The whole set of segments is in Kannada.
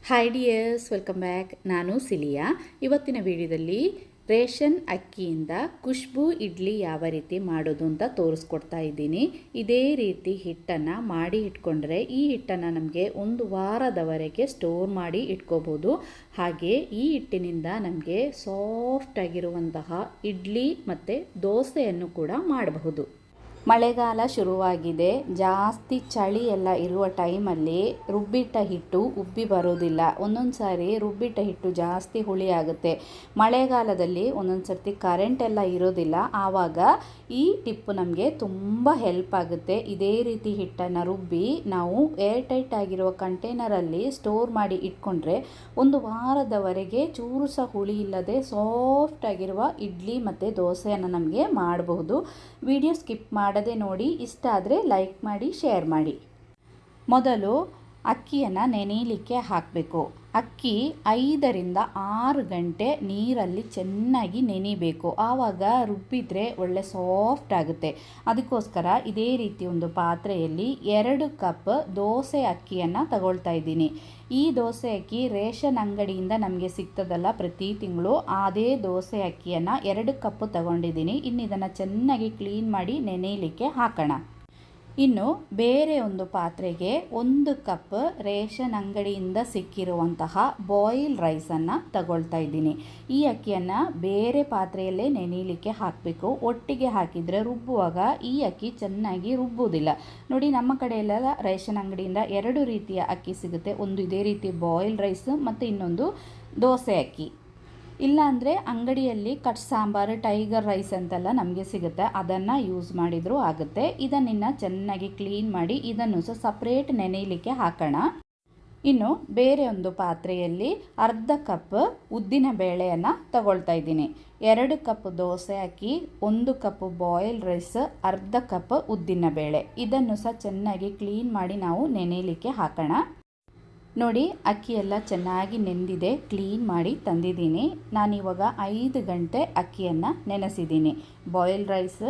Hi dears, welcome back. ನಾನು ಸಿಲಿಯಾ. ಇವತ್ತಿನ ವಿಡಿಯೋದಲ್ಲಿ ರೇಷನ್ ಅಕ್ಕಿಯಿಂದ ಖುಷ್ಬು ಇಡ್ಲಿ ಯಾವ ರೀತಿ ಮಾಡೋದು ಅಂತ ತೋರಿಸ್ಕೊಡ್ತಾ ಇದ್ದೀನಿ. ಇದೇ ರೀತಿ ಹಿಟ್ಟನ್ನು ಮಾಡಿ ಇಟ್ಕೊಂಡ್ರೆ ಈ ಹಿಟ್ಟನ್ನು ನಮಗೆ ಒಂದು ವಾರದವರೆಗೆ ಸ್ಟೋರ್ ಮಾಡಿ ಇಟ್ಕೋಬೋದು. ಹಾಗೆ ಈ ಹಿಟ್ಟಿನಿಂದ ನಮಗೆ ಸಾಫ್ಟ್ ಆಗಿರುವಂತಹ ಇಡ್ಲಿ ಮತ್ತು ದೋಸೆಯನ್ನು ಕೂಡ ಮಾಡಬಹುದು. ಮಳೆಗಾಲ ಶುರುವಾಗಿದೆ. ಜಾಸ್ತಿ ಚಳಿ ಎಲ್ಲ ಇರುವ ಟೈಮಲ್ಲಿ ರುಬ್ಬಿಟ್ಟ ಹಿಟ್ಟು ಉಬ್ಬಿ ಬರೋದಿಲ್ಲ. ಒಂದೊಂದು ಸಾರಿ ರುಬ್ಬಿಟ್ಟ ಹಿಟ್ಟು ಜಾಸ್ತಿ ಹುಳಿ ಆಗುತ್ತೆ. ಮಳೆಗಾಲದಲ್ಲಿ ಒಂದೊಂದು ಸರ್ತಿ ಕರೆಂಟ್ ಎಲ್ಲ ಇರೋದಿಲ್ಲ. ಆವಾಗ ಈ ಟಿಪ್ಪು ನಮಗೆ ತುಂಬ ಹೆಲ್ಪ್ ಆಗುತ್ತೆ. ಇದೇ ರೀತಿ ಹಿಟ್ಟನ್ನು ರುಬ್ಬಿ ನಾವು ಏರ್ ಟೈಟ್ ಆಗಿರುವ ಕಂಟೈನರಲ್ಲಿ ಸ್ಟೋರ್ ಮಾಡಿ ಇಟ್ಕೊಂಡ್ರೆ ಒಂದು ವಾರದವರೆಗೆ ಚೂರು ಸಹ ಹುಳಿ ಇಲ್ಲದೆ ಸಾಫ್ಟ್ ಆಗಿರುವ ಇಡ್ಲಿ ಮತ್ತು ದೋಸೆಯನ್ನು ನಮಗೆ ಮಾಡಬಹುದು. ವಿಡಿಯೋ ಸ್ಕಿಪ್ ಮಾಡದೆ ನೋಡಿ. ಇಷ್ಟ ಆದರೆ ಲೈಕ್ ಮಾಡಿ, ಶೇರ್ ಮಾಡಿ. ಮೊದಲು ಅಕ್ಕಿಯನ್ನು ನೆನೆಯಲಿಕ್ಕೆ ಹಾಕಬೇಕು. ಅಕ್ಕಿ 5ರಿಂದ 6 ಗಂಟೆ ನೀರಲ್ಲಿ ಚೆನ್ನಾಗಿ ನೆನಿಬೇಕು. ಆವಾಗ ರುಬ್ಬಿದರೆ ಒಳ್ಳೆ ಸಾಫ್ಟ್ ಆಗುತ್ತೆ. ಅದಕ್ಕೋಸ್ಕರ ಇದೇ ರೀತಿ ಒಂದು ಪಾತ್ರೆಯಲ್ಲಿ 2 ಕಪ್ ದೋಸೆ ಅಕ್ಕಿಯನ್ನು ತಗೊಳ್ತಾ ಇದ್ದೀನಿ. ಈ ದೋಸೆ ಅಕ್ಕಿ ರೇಷನ್ ಅಂಗಡಿಯಿಂದ ನಮಗೆ ಸಿಗ್ತದಲ್ಲ ಪ್ರತಿ ತಿಂಗಳು, ಅದೇ ದೋಸೆ ಅಕ್ಕಿಯನ್ನು 2 ಕಪ್ ತಗೊಂಡಿದ್ದೀನಿ. ಇನ್ನು ಇದನ್ನು ಚೆನ್ನಾಗಿ ಕ್ಲೀನ್ ಮಾಡಿ ನೆನೆಯಲಿಕ್ಕೆ ಹಾಕೋಣ. ಇನ್ನು ಬೇರೆ ಒಂದು ಪಾತ್ರೆಗೆ 1 ಕಪ್ ರೇಷನ್ ಅಂಗಡಿಯಿಂದ ಸಿಕ್ಕಿರುವಂತಹ ಬಾಯ್ಲ್ ರೈಸನ್ನು ತಗೊಳ್ತಾ ಇದ್ದೀನಿ. ಈ ಅಕ್ಕಿಯನ್ನು ಬೇರೆ ಪಾತ್ರೆಯಲ್ಲೇ ನೆನೆಯಲಿಕ್ಕೆ ಹಾಕಬೇಕು. ಒಟ್ಟಿಗೆ ಹಾಕಿದರೆ ರುಬ್ಬುವಾಗ ಈ ಅಕ್ಕಿ ಚೆನ್ನಾಗಿ ರುಬ್ಬುವುದಿಲ್ಲ. ನೋಡಿ, ನಮ್ಮ ಕಡೆಯಲ್ಲೆಲ್ಲ ರೇಷನ್ ಅಂಗಡಿಯಿಂದ 2 ರೀತಿಯ ಅಕ್ಕಿ ಸಿಗುತ್ತೆ. ಒಂದು ಇದೇ ರೀತಿ ಬಾಯ್ಲ್ ರೈಸ್ ಮತ್ತು ಇನ್ನೊಂದು ದೋಸೆ ಅಕ್ಕಿ. ಇಲ್ಲಾಂದರೆ ಅಂಗಡಿಯಲ್ಲಿ ಕಟ್ ಸಾಂಬಾರು, ಟೈಗರ್ ರೈಸ್ ಅಂತೆಲ್ಲ ನಮಗೆ ಸಿಗುತ್ತೆ. ಅದನ್ನು ಯೂಸ್ ಮಾಡಿದರೂ ಆಗುತ್ತೆ. ಇದನ್ನು ಚೆನ್ನಾಗಿ ಕ್ಲೀನ್ ಮಾಡಿ ಇದನ್ನು ಸಹ ಸಪ್ರೇಟ್ ನೆನೆಯಲಿಕ್ಕೆ ಹಾಕೋಣ. ಇನ್ನು ಬೇರೆ ಒಂದು ಪಾತ್ರೆಯಲ್ಲಿ 1/2 ಕಪ್ ಉದ್ದಿನ ಬೇಳೆಯನ್ನು ತಗೊಳ್ತಾ ಇದ್ದೀನಿ. 2 ಕಪ್ ದೋಸೆ ಅಕ್ಕಿ, 1 ಕಪ್ ಬಾಯ್ಲ್ ರೈಸ್, 1/2 ಕಪ್ ಉದ್ದಿನ ಬೇಳೆ. ಇದನ್ನು ಸಹ ಚೆನ್ನಾಗಿ ಕ್ಲೀನ್ ಮಾಡಿ ನಾವು ನೆನೆಯಲಿಕ್ಕೆ ಹಾಕೋಣ. ನೋಡಿ, ಅಕ್ಕಿ ಎಲ್ಲ ಚೆನ್ನಾಗಿ ನೆಂದಿದೆ. ಕ್ಲೀನ್ ಮಾಡಿ ತಂದಿದ್ದೀನಿ. ನಾನಿವಾಗ 5 ಗಂಟೆ ಅಕ್ಕಿಯನ್ನು ನೆನೆಸಿದ್ದೀನಿ. ಬಾಯ್ಲ್ ರೈಸ್,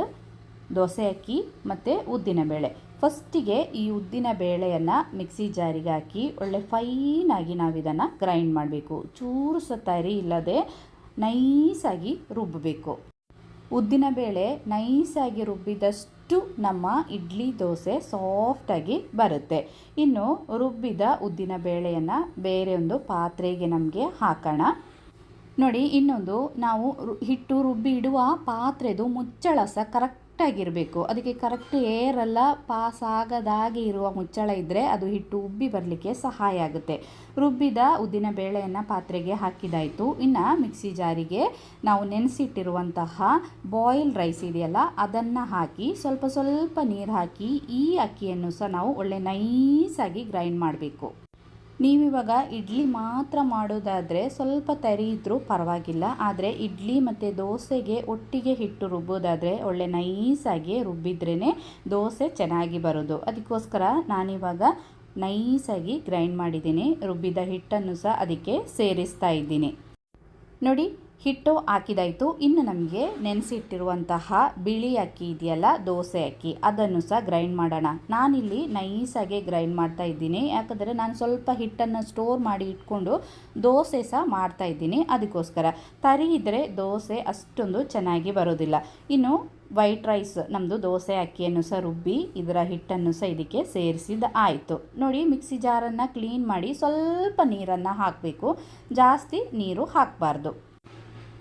ದೋಸೆ ಅಕ್ಕಿ ಮತ್ತು ಉದ್ದಿನ ಬೇಳೆ. ಫಸ್ಟಿಗೆ ಈ ಉದ್ದಿನ ಬೇಳೆಯನ್ನು ಮಿಕ್ಸಿ ಜಾರಿಗೆ ಹಾಕಿ ಒಳ್ಳೆ ಫೈನಾಗಿ ನಾವು ಇದನ್ನು ಗ್ರೈಂಡ್ ಮಾಡಬೇಕು. ಚೂರು ಸಹ ತರಿ ಇಲ್ಲದೆ ನೈಸಾಗಿ ರುಬ್ಬಬೇಕು. ಉದ್ದಿನ ಬೇಳೆ ನೈಸಾಗಿ ರುಬ್ಬಿದಷ್ಟು ನಮ್ಮ ಇಡ್ಲಿ ದೋಸೆ ಸಾಫ್ಟಾಗಿ ಬರುತ್ತೆ. ಇನ್ನು ರುಬ್ಬಿದ ಉದ್ದಿನ ಬೇಳೆಯನ್ನು ಬೇರೆ ಒಂದು ಪಾತ್ರೆಗೆ ನಮಗೆ ಹಾಕೋಣ. ನೋಡಿ, ಇನ್ನೊಂದು ನಾವು ಹಿಟ್ಟು ರುಬ್ಬಿ ಇಡುವ ಪಾತ್ರೆದು ಮುಚ್ಚಳ ಸಹ ಕರೆಕ್ಟಾಗಿರಬೇಕು. ಅದಕ್ಕೆ ಕರೆಕ್ಟ್ ಏರೆಲ್ಲ ಪಾಸ್ ಆಗದಾಗೆ ಇರುವ ಮುಚ್ಚಳ ಇದ್ದರೆ ಅದು ಹಿಟ್ಟು ಉಬ್ಬಿ ಬರಲಿಕ್ಕೆ ಸಹಾಯ ಆಗುತ್ತೆ. ರುಬ್ಬಿದ ಉದ್ದಿನ ಬೇಳೆಯನ್ನು ಪಾತ್ರೆಗೆ ಹಾಕಿದಾಯಿತು. ಇನ್ನು ಮಿಕ್ಸಿ ಜಾರಿಗೆ ನಾವು ನೆನೆಸಿಟ್ಟಿರುವಂತಹ ಬಾಯ್ಲ್ ರೈಸ್ ಇದೆಯಲ್ಲ ಅದನ್ನು ಹಾಕಿ ಸ್ವಲ್ಪ ಸ್ವಲ್ಪ ನೀರು ಹಾಕಿ ಈ ಅಕ್ಕಿಯನ್ನು ಸಹ ನಾವು ಒಳ್ಳೆ ನೈಸಾಗಿ ಗ್ರೈಂಡ್ ಮಾಡಬೇಕು. ನೀವಿವಾಗ ಇಡ್ಲಿ ಮಾತ್ರ ಮಾಡೋದಾದರೆ ಸ್ವಲ್ಪ ತರಿ ಇದ್ದರೂ ಪರವಾಗಿಲ್ಲ. ಆದರೆ ಇಡ್ಲಿ ಮತ್ತು ದೋಸೆಗೆ ಒಟ್ಟಿಗೆ ಹಿಟ್ಟು ರುಬ್ಬೋದಾದರೆ ಒಳ್ಳೆ ನೈಸಾಗಿ ರುಬ್ಬಿದ್ರೇ ದೋಸೆ ಚೆನ್ನಾಗಿ ಬರೋದು. ಅದಕ್ಕೋಸ್ಕರ ನಾನಿವಾಗ ನೈಸಾಗಿ ಗ್ರೈಂಡ್ ಮಾಡಿದ್ದೀನಿ. ರುಬ್ಬಿದ ಹಿಟ್ಟನ್ನು ಸಹ ಅದಕ್ಕೆ ಸೇರಿಸ್ತಾ ಇದ್ದೀನಿ. ನೋಡಿ, ಹಿಟ್ಟು ಹಾಕಿದಾಯಿತು. ಇನ್ನು ನಮಗೆ ನೆನೆಸಿಟ್ಟಿರುವಂತಹ ಬಿಳಿ ಅಕ್ಕಿ ಇದೆಯಲ್ಲ, ದೋಸೆ ಅಕ್ಕಿ, ಅದನ್ನು ಸಹ ಗ್ರೈಂಡ್ ಮಾಡೋಣ. ನಾನಿಲ್ಲಿ ನೈಸಾಗೆ ಗ್ರೈಂಡ್ ಮಾಡ್ತಾ ಇದ್ದೀನಿ. ಯಾಕಂದರೆ ನಾನು ಸ್ವಲ್ಪ ಹಿಟ್ಟನ್ನು ಸ್ಟೋರ್ ಮಾಡಿ ಇಟ್ಕೊಂಡು ದೋಸೆ ಸಹ ಮಾಡ್ತಾ ಇದ್ದೀನಿ. ಅದಕ್ಕೋಸ್ಕರ ತರಿ ಇದ್ದರೆ ದೋಸೆ ಅಷ್ಟೊಂದು ಚೆನ್ನಾಗಿ ಬರೋದಿಲ್ಲ. ಇನ್ನು ವೈಟ್ ರೈಸ್, ನಮ್ಮದು ದೋಸೆ ಅಕ್ಕಿಯನ್ನು ಸಹ ರುಬ್ಬಿ ಇದರ ಹಿಟ್ಟನ್ನು ಸಹ ಇದಕ್ಕೆ ಸೇರಿಸಿದ ಆಯಿತು. ನೋಡಿ, ಮಿಕ್ಸಿ ಜಾರನ್ನು ಕ್ಲೀನ್ ಮಾಡಿ ಸ್ವಲ್ಪ ನೀರನ್ನು ಹಾಕಬೇಕು. ಜಾಸ್ತಿ ನೀರು ಹಾಕಬಾರ್ದು.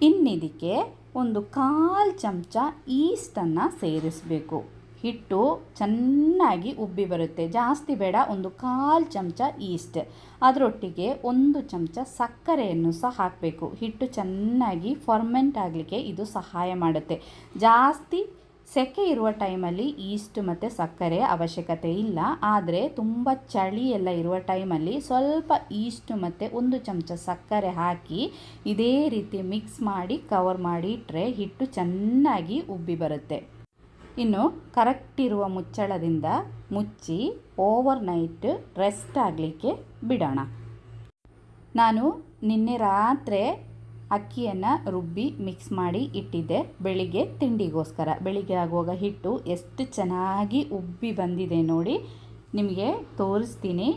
ಇನ್ನಿದಕ್ಕೆ ಒಂದು 1/4 ಚಮಚ ಈಸ್ಟನ್ನು ಸೇರಿಸಬೇಕು. ಹಿಟ್ಟು ಚೆನ್ನಾಗಿ ಉಬ್ಬಿ ಬರುತ್ತೆ. ಜಾಸ್ತಿ ಬೇಡ, ಒಂದು 1/4 ಚಮಚ ಈಸ್ಟ್. ಅದರೊಟ್ಟಿಗೆ 1 ಚಮಚ ಸಕ್ಕರೆಯನ್ನು ಸಹ ಹಾಕಬೇಕು. ಹಿಟ್ಟು ಚೆನ್ನಾಗಿ ಫರ್ಮೆಂಟ್ ಆಗಲಿಕ್ಕೆ ಇದು ಸಹಾಯ ಮಾಡುತ್ತೆ. ಜಾಸ್ತಿ ಸೆಕೆ ಇರುವ ಟೈಮಲ್ಲಿ ಈಸ್ಟ್ ಮತ್ತು ಸಕ್ಕರೆ ಅವಶ್ಯಕತೆ ಇಲ್ಲ. ಆದರೆ ತುಂಬ ಚಳಿ ಎಲ್ಲ ಇರುವ ಟೈಮಲ್ಲಿ ಸ್ವಲ್ಪ ಈಸ್ಟ್ ಮತ್ತು 1 ಚಮಚ ಸಕ್ಕರೆ ಹಾಕಿ ಇದೇ ರೀತಿ ಮಿಕ್ಸ್ ಮಾಡಿ ಕವರ್ ಮಾಡಿ ಇಟ್ಟರೆ ಹಿಟ್ಟು ಚೆನ್ನಾಗಿ ಉಬ್ಬಿ ಬರುತ್ತೆ. ಇನ್ನು ಕರೆಕ್ಟ್ ಇರುವ ಮುಚ್ಚಳದಿಂದ ಮುಚ್ಚಿ ಓವರ್ ನೈಟ್ ರೆಸ್ಟ್ ಆಗಲಿಕ್ಕೆ ಬಿಡೋಣ. ನಾನು ನಿನ್ನೆ ರಾತ್ರಿ ಅಕ್ಕಿಯನ್ನು ರುಬ್ಬಿ ಮಿಕ್ಸ್ ಮಾಡಿ ಇಟ್ಟಿದ್ದೆ ಬೆಳಿಗ್ಗೆ ತಿಂಡಿಗೋಸ್ಕರ. ಬೆಳಿಗ್ಗೆ ಆಗುವಾಗ ಹಿಟ್ಟು ಎಷ್ಟು ಚೆನ್ನಾಗಿ ಉಬ್ಬಿ ಬಂದಿದೆ ನೋಡಿ, ನಿಮಗೆ ತೋರಿಸ್ತೀನಿ.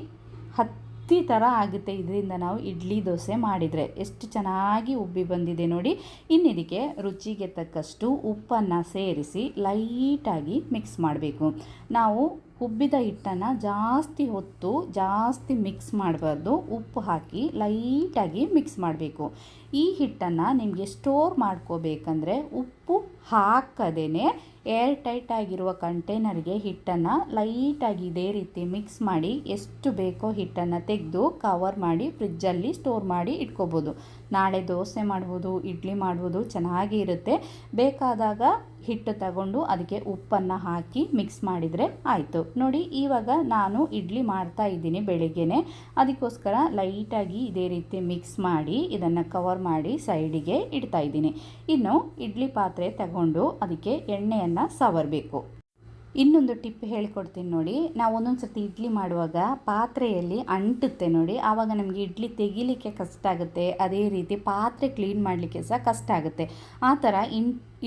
ಥರ ಆಗುತ್ತೆ. ಇದರಿಂದ ನಾವು ಇಡ್ಲಿ ದೋಸೆ ಮಾಡಿದರೆ ಎಷ್ಟು ಚೆನ್ನಾಗಿ ಉಬ್ಬಿ ಬಂದಿದೆ ನೋಡಿ. ಇನ್ನಿದಕ್ಕೆ ರುಚಿಗೆ ತಕ್ಕಷ್ಟು ಉಪ್ಪನ್ನು ಸೇರಿಸಿ ಲೈಟಾಗಿ ಮಿಕ್ಸ್ ಮಾಡಬೇಕು. ನಾವು ಉಬ್ಬಿದ ಹಿಟ್ಟನ್ನು ಜಾಸ್ತಿ ಹೊತ್ತು ಜಾಸ್ತಿ ಮಿಕ್ಸ್ ಮಾಡಬಾರ್ದು. ಉಪ್ಪು ಹಾಕಿ ಲೈಟಾಗಿ ಮಿಕ್ಸ್ ಮಾಡಬೇಕು. ಈ ಹಿಟ್ಟನ್ನು ನಿಮಗೆ ಸ್ಟೋರ್ ಮಾಡ್ಕೋಬೇಕಂದ್ರೆ ಉಪ್ಪು ಹಾಕದೇ ಏರ್ ಟೈಟ್ ಆಗಿರುವ ಕಂಟೈನರ್ಗೆ ಹಿಟ್ಟನ್ನು ಲೈಟಾಗಿ ಇದೇ ರೀತಿ ಮಿಕ್ಸ್ ಮಾಡಿ ಎಷ್ಟು ಬೇಕೋ ಹಿಟ್ಟನ್ನು ತೆಗೆದು ಕವರ್ ಮಾಡಿ ಫ್ರಿಜ್ಜಲ್ಲಿ ಸ್ಟೋರ್ ಮಾಡಿ ಇಟ್ಕೋಬೋದು. ನಾಳೆ ದೋಸೆ ಮಾಡ್ಬೋದು, ಇಡ್ಲಿ ಮಾಡ್ಬೋದು, ಚೆನ್ನಾಗಿ ಇರುತ್ತೆ. ಬೇಕಾದಾಗ ಹಿಟ್ಟು ತಗೊಂಡು ಅದಕ್ಕೆ ಉಪ್ಪನ್ನು ಹಾಕಿ ಮಿಕ್ಸ್ ಮಾಡಿದರೆ ಆಯಿತು. ನೋಡಿ, ಇವಾಗ ನಾನು ಇಡ್ಲಿ ಮಾಡ್ತಾ ಇದ್ದೀನಿ ಬೆಳಿಗ್ಗೆನೆ. ಅದಕ್ಕೋಸ್ಕರ ಲೈಟಾಗಿ ಇದೇ ರೀತಿ ಮಿಕ್ಸ್ ಮಾಡಿ ಇದನ್ನು ಕವರ್ ಮಾಡಿ ಸೈಡಿಗೆ ಇಡ್ತಾ ಇದ್ದೀನಿ. ಇನ್ನು ಇಡ್ಲಿ ಪಾತ್ರೆ ತಗೊಂಡು ಅದಕ್ಕೆ ಎಣ್ಣೆಯನ್ನು ಸವರಬೇಕು. ಇನ್ನೊಂದು ಟಿಪ್ ಹೇಳ್ಕೊಡ್ತೀನಿ ನೋಡಿ. ನಾವು ಒಂದೊಂದು ಸರ್ತಿ ಇಡ್ಲಿ ಮಾಡುವಾಗ ಪಾತ್ರೆಯಲ್ಲಿ ಅಂಟುತ್ತೆ ನೋಡಿ, ಆವಾಗ ನಮಗೆ ಇಡ್ಲಿ ತೆಗಿಲಿಕ್ಕೆ ಕಷ್ಟ ಆಗುತ್ತೆ. ಅದೇ ರೀತಿ ಪಾತ್ರೆ ಕ್ಲೀನ್ ಮಾಡಲಿಕ್ಕೆ ಸಹ ಕಷ್ಟ ಆಗುತ್ತೆ. ಆ ಥರ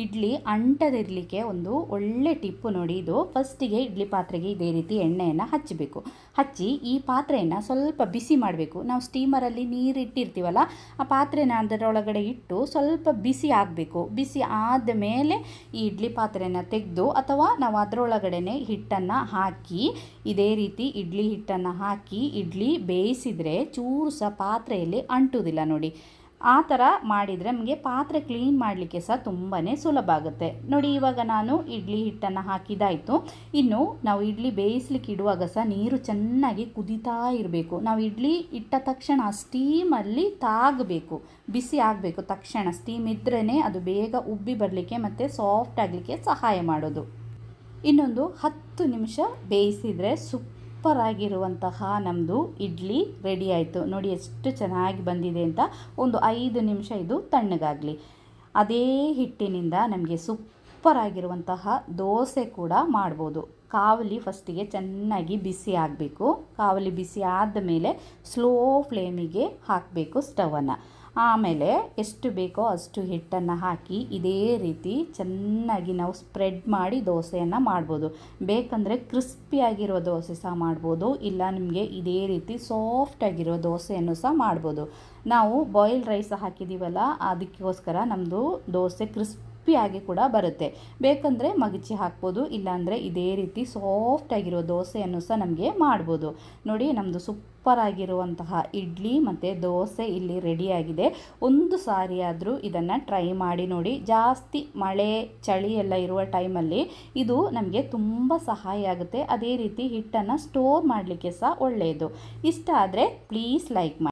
ಇಡ್ಲಿ ಅಂಟದಿರಲಿಕ್ಕೆ ಒಂದು ಒಳ್ಳೆ ಟಿಪ್ಪು ನೋಡಿ ಇದು. ಫಸ್ಟಿಗೆ ಇಡ್ಲಿ ಪಾತ್ರೆಗೆ ಇದೇ ರೀತಿ ಎಣ್ಣೆಯನ್ನು ಹಚ್ಚಬೇಕು. ಹಚ್ಚಿ ಈ ಪಾತ್ರೆಯನ್ನು ಸ್ವಲ್ಪ ಬಿಸಿ ಮಾಡಬೇಕು. ನಾವು ಸ್ಟೀಮರಲ್ಲಿ ನೀರು ಇಟ್ಟಿರ್ತೀವಲ್ಲ, ಆ ಪಾತ್ರೆನ ಅದರೊಳಗಡೆ ಇಟ್ಟು ಸ್ವಲ್ಪ ಬಿಸಿ ಆಗಬೇಕು. ಬಿಸಿ ಆದ ಮೇಲೆ ಈ ಇಡ್ಲಿ ಪಾತ್ರೆಯನ್ನು ತೆಗೆದು ಅಥವಾ ನಾವು ಅದರೊಳಗಡೆ ಹಿಟ್ಟನ್ನು ಹಾಕಿ ಇದೇ ರೀತಿ ಇಡ್ಲಿ ಹಿಟ್ಟನ್ನು ಹಾಕಿ ಇಡ್ಲಿ ಬೇಯಿಸಿದರೆ ಚೂರು ಸಹ ಪಾತ್ರೆಯಲ್ಲಿ ಅಂಟುವುದಿಲ್ಲ ನೋಡಿ. ಆ ಥರ ಮಾಡಿದರೆ ನಮಗೆ ಪಾತ್ರೆ ಕ್ಲೀನ್ ಮಾಡಲಿಕ್ಕೆ ಸಹ ತುಂಬಾ ಸುಲಭ ಆಗುತ್ತೆ ನೋಡಿ. ಇವಾಗ ನಾನು ಇಡ್ಲಿ ಹಿಟ್ಟನ್ನು ಹಾಕಿದಾಯಿತು. ಇನ್ನು ನಾವು ಇಡ್ಲಿ ಬೇಯಿಸ್ಲಿಕ್ಕೆ ಇಡುವಾಗ ಸಹ ನೀರು ಚೆನ್ನಾಗಿ ಕುದೀತಾ ಇರಬೇಕು. ನಾವು ಇಡ್ಲಿ ಇಟ್ಟ ತಕ್ಷಣ ಸ್ಟೀಮಲ್ಲಿ ತಾಗಬೇಕು, ಬಿಸಿ ಆಗಬೇಕು. ತಕ್ಷಣ ಸ್ಟೀಮ್ ಇದ್ರೇ ಅದು ಬೇಗ ಉಬ್ಬಿ ಬರಲಿಕ್ಕೆ ಮತ್ತು ಸಾಫ್ಟ್ ಆಗಲಿಕ್ಕೆ ಸಹಾಯ ಮಾಡೋದು. ಇನ್ನೊಂದು 10 ನಿಮಿಷ ಬೇಯಿಸಿದರೆ ಸೂಪರಾಗಿರುವಂತಹ ನಮ್ಮದು ಇಡ್ಲಿ ರೆಡಿ ಆಯಿತು ನೋಡಿ. ಎಷ್ಟು ಚೆನ್ನಾಗಿ ಬಂದಿದೆ ಅಂತ. ಒಂದು 5 ನಿಮಿಷ ಇದು ತಣ್ಣಗಾಗಲಿ. ಅದೇ ಹಿಟ್ಟಿನಿಂದ ನಮಗೆ ಸೂಪರಾಗಿರುವಂತಹ ದೋಸೆ ಕೂಡ ಮಾಡ್ಬೋದು. ಕಾವಲಿ ಫಸ್ಟಿಗೆ ಚೆನ್ನಾಗಿ ಬಿಸಿ ಆಗಬೇಕು. ಕಾವಲಿ ಬಿಸಿ ಆದ ಮೇಲೆ ಸ್ಲೋ ಫ್ಲೇಮಿಗೆ ಹಾಕಬೇಕು ಸ್ಟವನ್ನು. ಆಮೇಲೆ ಎಷ್ಟು ಬೇಕೋ ಅಷ್ಟು ಹಿಟ್ಟನ್ನು ಹಾಕಿ ಇದೇ ರೀತಿ ಚೆನ್ನಾಗಿ ನಾವು ಸ್ಪ್ರೆಡ್ ಮಾಡಿ ದೋಸೆಯನ್ನು ಮಾಡ್ಬೋದು. ಬೇಕಂದರೆ ಕ್ರಿಸ್ಪಿಯಾಗಿರೋ ದೋಸೆ ಸಹ ಮಾಡ್ಬೋದು, ಇಲ್ಲ ನಿಮಗೆ ಇದೇ ರೀತಿ ಸಾಫ್ಟಾಗಿರೋ ದೋಸೆಯನ್ನು ಸಹ ಮಾಡ್ಬೋದು. ನಾವು ಬಾಯ್ಲ್ಡ್ ರೈಸ್ ಹಾಕಿದ್ದೀವಲ್ಲ, ಅದಕ್ಕೋಸ್ಕರ ನಮ್ಮದು ದೋಸೆ ಕ್ರಿಸ್ಪಿಯಾಗಿ ಕೂಡ ಬರುತ್ತೆ. ಬೇಕಂದರೆ ಮಗಚಿ ಹಾಕ್ಬೋದು, ಇಲ್ಲಾಂದರೆ ಇದೇ ರೀತಿ ಸಾಫ್ಟಾಗಿರೋ ದೋಸೆಯನ್ನು ಸಹ ನಮಗೆ ಮಾಡ್ಬೋದು ನೋಡಿ. ನಮ್ಮದು ಸೂಪರಾಗಿರುವಂತಹ ಇಡ್ಲಿ ಮತ್ತು ದೋಸೆ ಇಲ್ಲಿ ರೆಡಿಯಾಗಿದೆ. ಒಂದು ಸಾರಿ ಆದರೂ ಇದನ್ನು ಟ್ರೈ ಮಾಡಿ ನೋಡಿ. ಜಾಸ್ತಿ ಮಳೆ ಚಳಿ ಎಲ್ಲ ಇರುವ ಟೈಮಲ್ಲಿ ಇದು ನಮಗೆ ತುಂಬ ಸಹಾಯ ಆಗುತ್ತೆ. ಅದೇ ರೀತಿ ಹಿಟ್ಟನ್ನು ಸ್ಟೋರ್ ಮಾಡಲಿಕ್ಕೆ ಸಹ ಒಳ್ಳೆಯದು. ಇಷ್ಟ ಆದರೆ ಪ್ಲೀಸ್ ಲೈಕ್ ಮಾಡಿ.